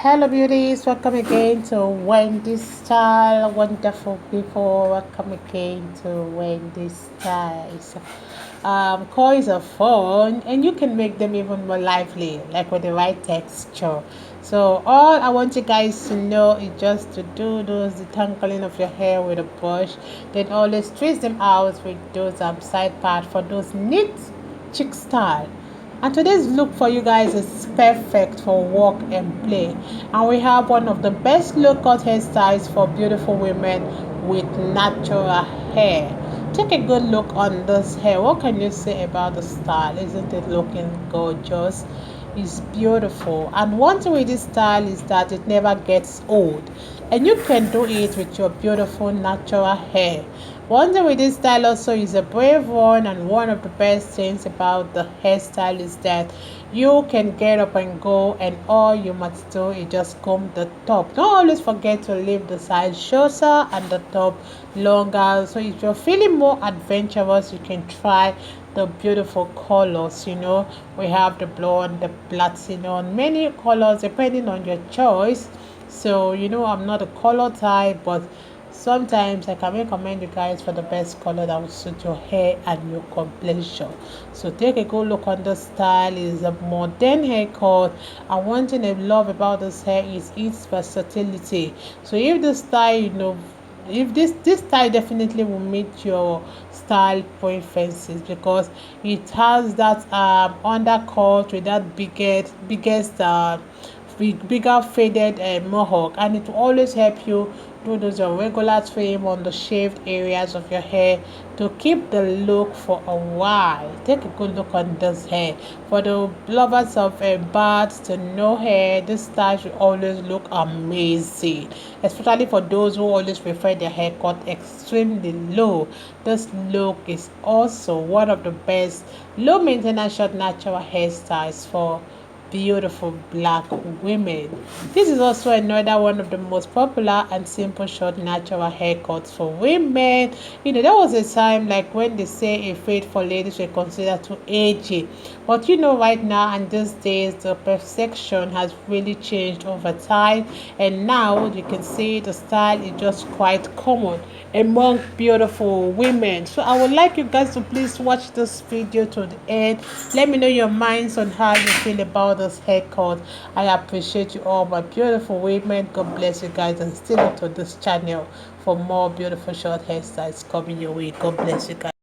Hello beauties, welcome again to Wendy's Style. Wonderful people, welcome again to Wendy's Styles. Coils are fun and you can make them even more lively, like with the right texture. So all I want you guys to know is just to do those detangling of your hair with a brush, then always twist them out with those side part for those neat chick style. And today's look for you guys is perfect for work and play. And we have one of the best low cut hairstyles for beautiful women with natural hair. Take a good look on this hair. What can you say about the style? Isn't it looking gorgeous? It's beautiful. And one thing with this style is that it never gets old. And you can do it with your beautiful natural hair. One thing with this style also is a brave one, and one of the best things about the hairstyle is that you can get up and go, and all you must do is just comb the top. Don't always forget to leave the side shorter and the top longer. So if you're feeling more adventurous, you can try the beautiful colors. We have the blonde, the platinum, many colors depending on your choice. So I'm not a color type, but sometimes I can recommend you guys for the best color that will suit your hair and your complexion. So take a good look on this style. It's a modern haircut, and one thing I love about this hair is its versatility. So if the style, if this style definitely will meet your style preferences, because it has that undercut with that biggest bigger faded mohawk, and it will always help you do those regular trim on the shaved areas of your hair to keep the look for a while. Take a good look on this hair. For the lovers of bad to no hair, this style should always look amazing, especially for those who always prefer their hair cut extremely low. This look is also one of the best low maintenance short natural hairstyles for beautiful black women. This is also another one of the most popular and simple short natural haircuts for women. There was a time like when they say a fade for ladies were considered too aging, but right now and these days the perception has really changed over time, and now you can see the style is just quite common among beautiful women. So I would like you guys to please watch this video to the end. Let me know your minds on how you feel about this haircut. I appreciate you all, my beautiful women. God bless you guys, and stay up to this channel for more beautiful short hairstyles coming your way. God bless you guys.